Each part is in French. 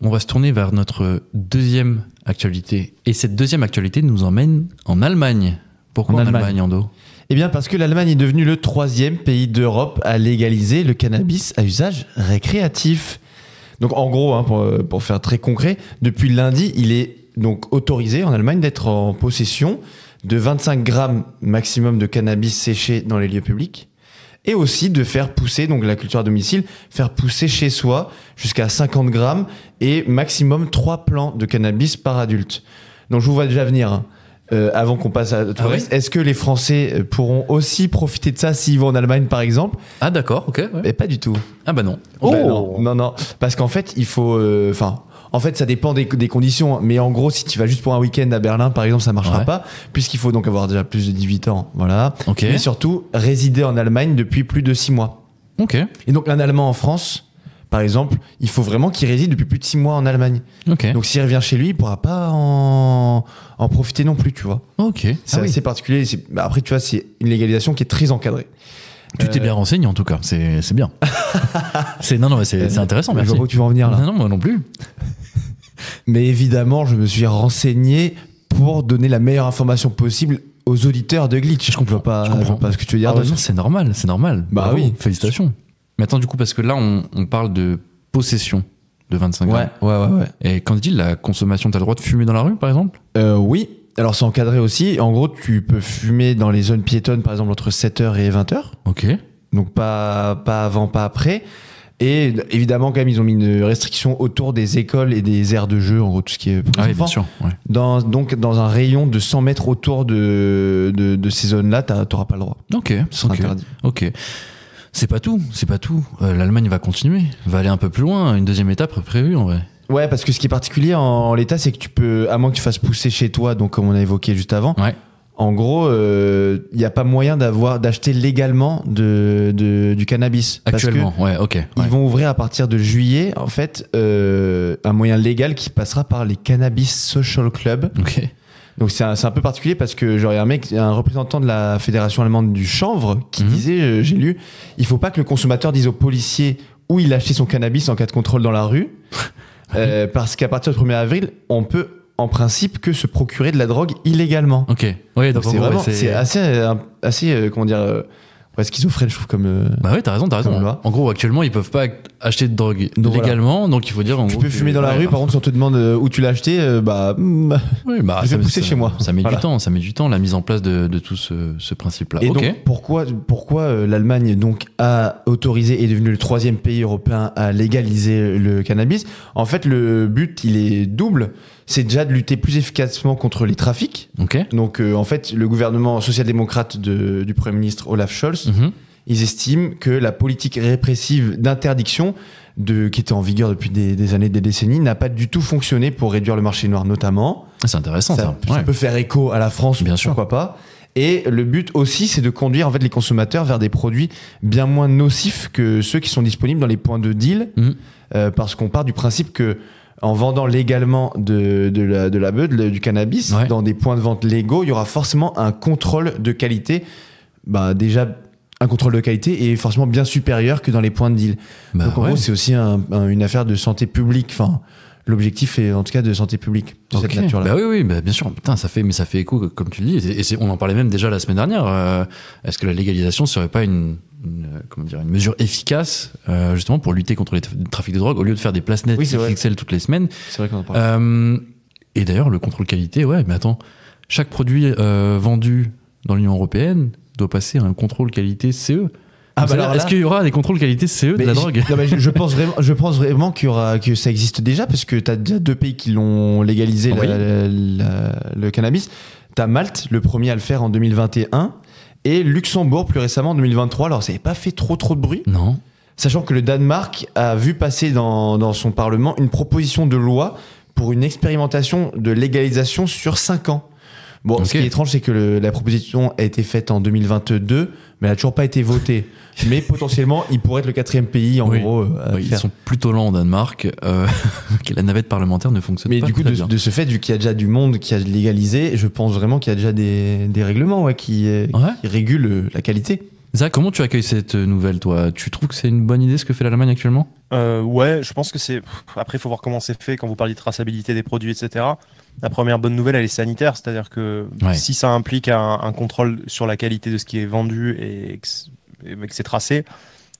on va se tourner vers notre deuxième actualité. Et cette deuxième actualité nous emmène en Allemagne. Pourquoi en Allemagne, Ando ? Eh bien parce que l'Allemagne est devenue le 3e pays d'Europe à légaliser le cannabis à usage récréatif. Donc en gros, hein, pour faire très concret, depuis lundi, il est donc autorisé en Allemagne d'être en possession de 25 grammes maximum de cannabis séché dans les lieux publics. Et aussi de faire pousser, donc la culture à domicile, faire pousser chez soi jusqu'à 50 grammes et maximum 3 plants de cannabis par adulte. Donc je vous vois déjà venir, hein. Avant qu'on passe à tout le reste. Est-ce que les Français pourront aussi profiter de ça s'ils vont en Allemagne par exemple ? Ah d'accord, ok. Ouais. Mais pas du tout. Ah bah non. Oh bah non. Parce qu'en fait, il faut... En fait, ça dépend des conditions. Mais en gros, si tu vas juste pour un week-end à Berlin, par exemple, ça marchera pas. Puisqu'il faut donc avoir déjà plus de 18 ans. Voilà. Okay. Et surtout, résider en Allemagne depuis plus de 6 mois. Ok. Et donc, un Allemand en France, par exemple, il faut vraiment qu'il réside depuis plus de 6 mois en Allemagne. Ok. Donc, s'il revient chez lui, il pourra pas en profiter non plus, tu vois. Ok. C'est assez particulier. Après, tu vois, c'est une légalisation qui est très encadrée. Tu t'es bien renseigné en tout cas, c'est bien. Non, c'est intéressant, merci. Je vois pas où tu vas en venir là. Non, moi non plus. Mais évidemment, je me suis renseigné pour donner la meilleure information possible aux auditeurs de Glitch. Je comprends pas ce que tu veux dire. Non, c'est normal. Bah bravo, oui. Félicitations. Mais attends, du coup, parce que là, on parle de possession de 25 grammes. Ouais. Et quand tu dis la consommation, t'as le droit de fumer dans la rue, par exemple ? Oui. Alors, c'est encadré aussi. En gros, tu peux fumer dans les zones piétonnes, par exemple, entre 7h et 20h. Ok. Donc, pas avant, pas après. Et évidemment, quand même, ils ont mis une restriction autour des écoles et des aires de jeu, en gros, tout ce qui est pour les enfants. Bien sûr. Ouais. Donc, dans un rayon de 100 mètres autour de ces zones-là, t'auras pas le droit. Ok. C'est interdit. Ok. C'est pas tout. L'Allemagne va continuer, va aller un peu plus loin. Une deuxième étape est prévue, en vrai. Ouais, parce que ce qui est particulier en l'état, c'est que tu peux, à moins que tu fasses pousser chez toi, donc comme on a évoqué juste avant, en gros, il n'y a pas moyen d'acheter légalement du cannabis. Actuellement, parce que ils vont ouvrir à partir de juillet, en fait, un moyen légal qui passera par les Cannabis Social Club. Ok. Donc c'est un peu particulier parce que genre, il y a un représentant de la Fédération allemande du chanvre qui disait, j'ai lu, il faut pas que le consommateur dise au policier où il a acheté son cannabis en cas de contrôle dans la rue. Parce qu'à partir du 1er avril, on peut en principe que se procurer de la drogue illégalement. Ok. Oui, donc c'est assez comment dire, schizophrène, je trouve, comme. Bah oui, t'as raison. En gros, actuellement, ils peuvent pas acheter de drogue légalement, donc il faut dire. En tu gros, peux fumer dans la rue, par contre, si on te demande où tu l'as acheté, je vais pousser chez moi. Ça met du temps, la mise en place de tout ce principe-là. Et donc, pourquoi l'Allemagne donc a autorisé et est devenu le 3e pays européen à légaliser le cannabis ? En fait, le but, il est double. C'est déjà de lutter plus efficacement contre les trafics. Okay. Donc, en fait, le gouvernement social-démocrate du Premier ministre Olaf Scholz, ils estiment que la politique répressive d'interdiction qui était en vigueur depuis des années, des décennies, n'a pas du tout fonctionné pour réduire le marché noir, notamment. C'est intéressant, ça. Ça peut faire écho à la France, bien sûr. Pourquoi pas. Et le but aussi, c'est de conduire en fait les consommateurs vers des produits bien moins nocifs que ceux qui sont disponibles dans les points de deal, parce qu'on part du principe que en vendant légalement de la beuh, du cannabis, dans des points de vente légaux, il y aura forcément un contrôle de qualité, déjà un contrôle de qualité est forcément bien supérieur que dans les points de deal. Donc en gros, c'est aussi une affaire de santé publique. Enfin, l'objectif est en tout cas de santé publique de cette nature-là. Bah oui, bien sûr. Putain, ça fait écho, comme tu le dis. Et on en parlait même déjà la semaine dernière. Est-ce que la légalisation serait pas une mesure efficace justement pour lutter contre les trafics de drogue au lieu de faire des places nettes XXL toutes les semaines. C'est vrai qu'on en parle. Et d'ailleurs, le contrôle qualité, mais attends, chaque produit vendu dans l'Union européenne doit passer un contrôle qualité CE. Est-ce qu'il y aura des contrôles qualité CE de la drogue ? Je pense vraiment que ça existe déjà, parce que tu as déjà 2 pays qui l'ont légalisé, le cannabis. Tu as Malte, le premier à le faire en 2021, et Luxembourg plus récemment en 2023. Alors ça n'avait pas fait trop de bruit. Non. Sachant que le Danemark a vu passer dans son parlement une proposition de loi pour une expérimentation de légalisation sur 5 ans. Bon, ce qui est étrange, c'est que la proposition a été faite en 2022, mais elle n'a toujours pas été votée. Mais potentiellement, il pourrait être le 4e pays, en gros. Ils sont plutôt lents au Danemark, que la navette parlementaire ne fonctionne pas. Mais du coup, de ce fait, vu qu'il y a déjà du monde qui a légalisé, je pense vraiment qu'il y a déjà des règlements qui régulent la qualité. Zach, comment tu accueilles cette nouvelle, toi ? Tu trouves que c'est une bonne idée ce que fait l'Allemagne actuellement ? Ouais, je pense que c'est. Après, il faut voir comment c'est fait quand vous parlez de traçabilité des produits, etc. La première bonne nouvelle, elle est sanitaire, c'est-à-dire que si ça implique un contrôle sur la qualité de ce qui est vendu et que c'est tracé,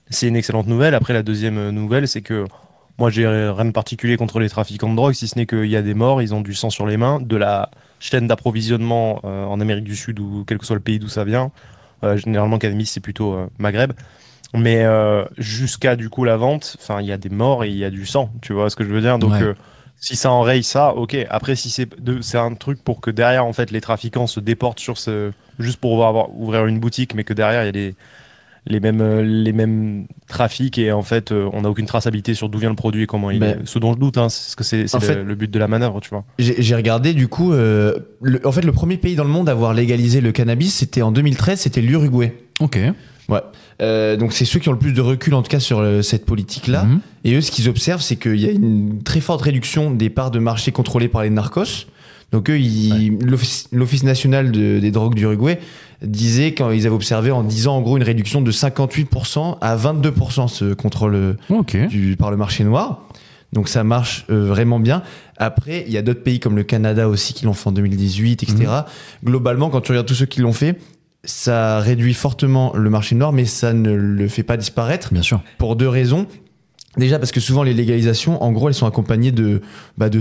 c'est une excellente nouvelle. Après, la deuxième nouvelle, c'est que moi, j'ai rien de particulier contre les trafiquants de drogue, si ce n'est qu'il y a des morts, ils ont du sang sur les mains, de la chaîne d'approvisionnement en Amérique du Sud ou quel que soit le pays d'où ça vient. Généralement, cannabis, c'est plutôt Maghreb. Mais jusqu'à du coup la vente, enfin il y a des morts et il y a du sang, tu vois ce que je veux dire. Donc si ça enraye ça, ok. Après si c'est un truc pour que derrière en fait les trafiquants se déportent sur juste pour ouvrir une boutique, mais que derrière il y a les mêmes trafics et en fait on n'a aucune traçabilité sur d'où vient le produit et comment il est. Ce dont je doute, hein, c'est que c'est le but de la manœuvre, tu vois. J'ai regardé du coup, en fait le premier pays dans le monde à avoir légalisé le cannabis, c'était en 2013, c'était l'Uruguay. Ok. Ouais. Donc c'est ceux qui ont le plus de recul en tout cas sur cette politique-là. Et eux, ce qu'ils observent, c'est qu'il y a une très forte réduction des parts de marché contrôlées par les narcos. Donc eux, l'Office national des drogues d'Uruguay disait, quand ils avaient observé en 10 ans en gros une réduction de 58% à 22% ce contrôle par le marché noir. Donc ça marche vraiment bien. Après, il y a d'autres pays comme le Canada aussi qui l'ont fait en 2018, etc. Globalement, quand tu regardes tous ceux qui l'ont fait, ça réduit fortement le marché noir, mais ça ne le fait pas disparaître. Bien sûr. Pour deux raisons. Déjà parce que souvent les légalisations, en gros, elles sont accompagnées de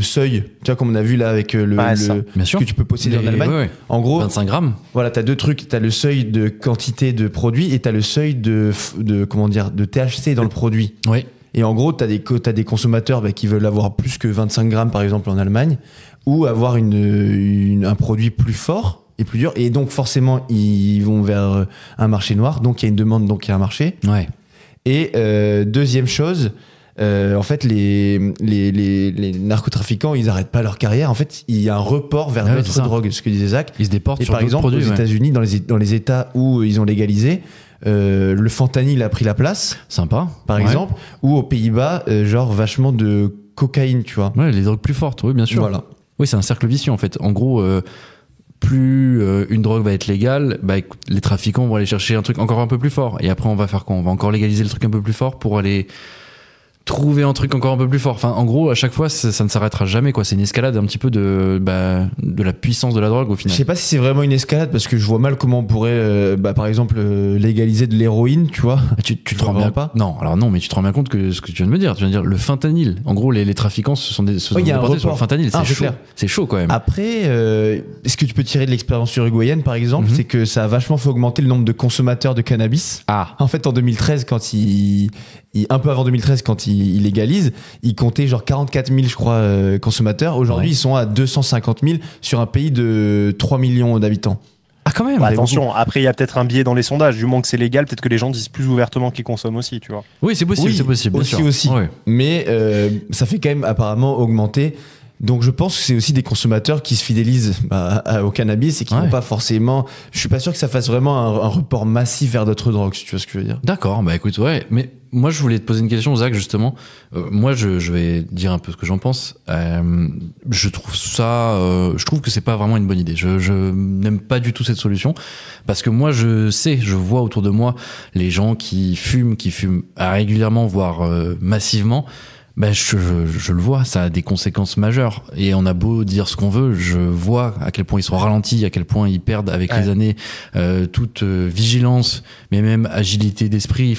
seuils. Tu vois, comme on a vu là avec ce que tu peux posséder en Allemagne. En gros, 25 grammes. Voilà, t'as deux trucs. T'as le seuil de quantité de produit et t'as le seuil de THC dans le produit. Oui. Et en gros, t'as des consommateurs qui veulent avoir plus que 25 grammes, par exemple, en Allemagne, ou avoir un produit plus fort et plus dur. Et donc, forcément, ils vont vers un marché noir. Donc, il y a une demande, donc il y a un marché. Ouais. Et deuxième chose, en fait, les narcotrafiquants, ils n'arrêtent pas leur carrière. En fait, il y a un report vers d'autres drogues, ce que disait Zach. Ils se déportent sur d'autres produits. Par exemple, aux États-Unis, dans les États où ils ont légalisé, le fentanyl a pris la place. Sympa. Par exemple. Ou aux Pays-Bas, genre vachement de cocaïne, tu vois. Ouais, les drogues plus fortes, oui, bien sûr. Voilà. Oui, c'est un cercle vicieux, en fait. En gros, plus une drogue va être légale, les trafiquants vont aller chercher un truc encore un peu plus fort. Et après, on va faire quoi? On va encore légaliser le truc un peu plus fort pour aller trouver un truc encore un peu plus fort. Enfin, en gros, à chaque fois, ça ne s'arrêtera jamais, quoi. C'est une escalade un petit peu de la puissance de la drogue au final. Je sais pas si c'est vraiment une escalade parce que je vois mal comment on pourrait, par exemple, légaliser de l'héroïne, tu vois. Tu te rends bien pas? Non, alors non, mais tu te rends bien compte que ce que tu viens de me dire. Tu viens de dire le fentanyl. En gros, les trafiquants se sont déportés sur le fentanyl. C'est chaud. C'est chaud quand même. Après, ce que tu peux tirer de l'expérience uruguayenne, par exemple, c'est que ça a vachement fait augmenter le nombre de consommateurs de cannabis. En fait, en 2013, un peu avant 2013, quand ils légalisent, ils comptaient genre 44 000, je crois, consommateurs. Aujourd'hui, ils sont à 250 000 sur un pays de 3 millions d'habitants. Ah, quand même. Attention, après, il y a peut-être un biais dans les sondages. Du moment que c'est légal, peut-être que les gens disent plus ouvertement qu'ils consomment aussi, tu vois. Oui, c'est possible, c'est possible. Aussi. Ouais. Mais ça fait quand même apparemment augmenter. Donc je pense que c'est aussi des consommateurs qui se fidélisent au cannabis et qui n'ont pas forcément... Je suis pas sûr que ça fasse vraiment un report massif vers d'autres drogues, si tu vois ce que je veux dire. D'accord, écoute, ouais. Mais moi je voulais te poser une question, Zach, justement. Moi je vais dire un peu ce que j'en pense. Je trouve que c'est pas vraiment une bonne idée. Je n'aime pas du tout cette solution parce que moi je vois autour de moi les gens qui fument régulièrement, voire massivement. Je le vois, ça a des conséquences majeures. Et on a beau dire ce qu'on veut, je vois à quel point ils sont ralentis, à quel point ils perdent avec les années toute vigilance, mais même agilité d'esprit,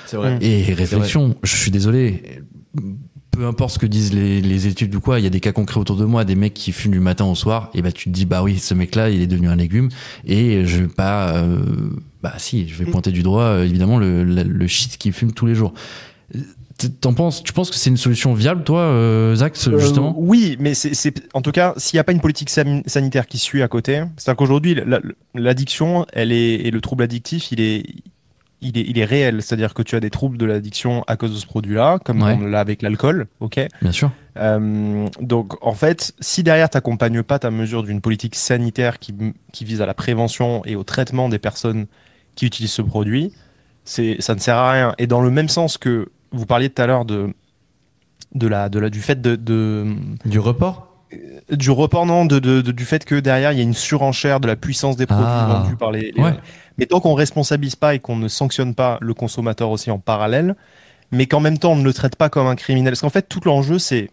c'est vrai. Et réflexion. Je suis désolé. Peu importe ce que disent les études ou quoi, il y a des cas concrets autour de moi, des mecs qui fument du matin au soir, et tu te dis, oui, ce mec-là, il est devenu un légume, et je vais pas, je vais pointer du doigt, évidemment, le shit qu'il fume tous les jours. Tu penses que c'est une solution viable, toi, Zach, justement? Oui, mais en tout cas, s'il n'y a pas une politique sanitaire qui suit à côté, c'est-à-dire qu'aujourd'hui, l'addiction, et le trouble addictif, il est réel. C'est-à-dire que tu as des troubles de l'addiction à cause de ce produit-là, comme on l'a avec l'alcool, ok? Bien sûr. Donc, en fait, si derrière, tu n'accompagnes pas ta mesure d'une politique sanitaire qui vise à la prévention et au traitement des personnes qui utilisent ce produit, ça ne sert à rien. Et dans le même sens que vous parliez tout à l'heure du fait du report. Du report, non, du fait que derrière il y a une surenchère de la puissance des produits vendus par les. Mais tant qu'on responsabilise pas et qu'on ne sanctionne pas le consommateur aussi en parallèle, mais qu'en même temps, on ne le traite pas comme un criminel. Parce qu'en fait, tout l'enjeu, c'est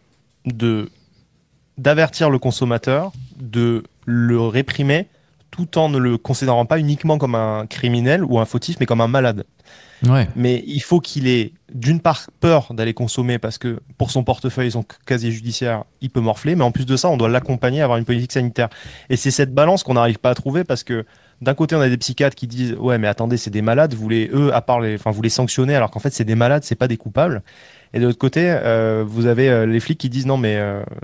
d'avertir le consommateur, de le réprimer, tout en ne le considérant pas uniquement comme un criminel ou un fautif, mais comme un malade. Ouais. Mais il faut qu'il ait, d'une part, peur d'aller consommer, parce que pour son portefeuille, son casier judiciaire, il peut morfler, mais en plus de ça, on doit l'accompagner à avoir une politique sanitaire. Et c'est cette balance qu'on n'arrive pas à trouver, parce que d'un côté, on a des psychiatres qui disent « Ouais, mais attendez, c'est des malades, vous les sanctionnez, alors qu'en fait, c'est des malades, c'est pas des coupables. » Et de l'autre côté, vous avez les flics qui disent non, mais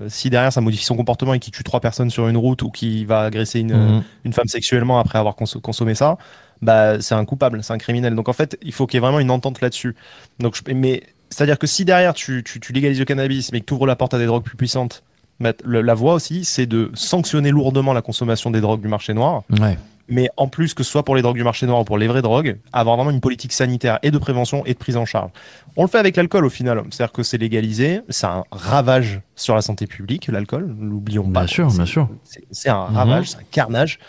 si derrière ça modifie son comportement et qu'il tue 3 personnes sur une route ou qu'il va agresser une femme sexuellement après avoir consommé ça, bah c'est un coupable, c'est un criminel. Donc en fait, il faut qu'il y ait vraiment une entente là-dessus. Donc, mais c'est-à-dire que si derrière tu légalises le cannabis, mais que tu ouvres la porte à des drogues plus puissantes, la voie aussi, c'est de sanctionner lourdement la consommation des drogues du marché noir. Ouais. Mais en plus, que ce soit pour les drogues du marché noir ou pour les vraies drogues, avoir vraiment une politique sanitaire et de prévention et de prise en charge. On le fait avec l'alcool au final. C'est-à-dire que c'est légalisé, c'est un ravage sur la santé publique, l'alcool, n'oublions pas. Bien sûr. C'est un ravage, c'est un carnage.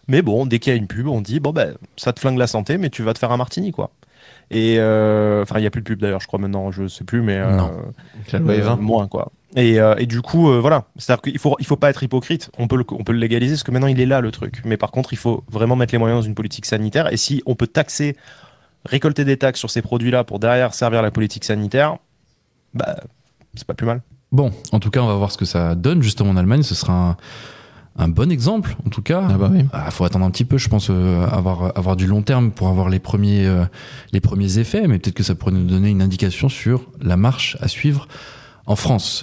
Mais bon, dès qu'il y a une pub, on dit, bon ben, ça te flingue la santé, mais tu vas te faire un martini, quoi. Et enfin, il n'y a plus de pub d'ailleurs, je crois maintenant, je sais plus, mais moins, quoi. Et du coup, voilà. C'est-à-dire qu'il faut pas être hypocrite. On peut le légaliser parce que maintenant il est là le truc. Mais par contre, il faut vraiment mettre les moyens dans une politique sanitaire. Et si on peut récolter des taxes sur ces produits-là pour derrière servir la politique sanitaire, bah, c'est pas plus mal. Bon, en tout cas, on va voir ce que ça donne justement en Allemagne. Ce sera un bon exemple, en tout cas. Ah bah oui. Faut attendre un petit peu, je pense, avoir du long terme pour avoir les premiers effets. Mais peut-être que ça pourrait nous donner une indication sur la marche à suivre en France.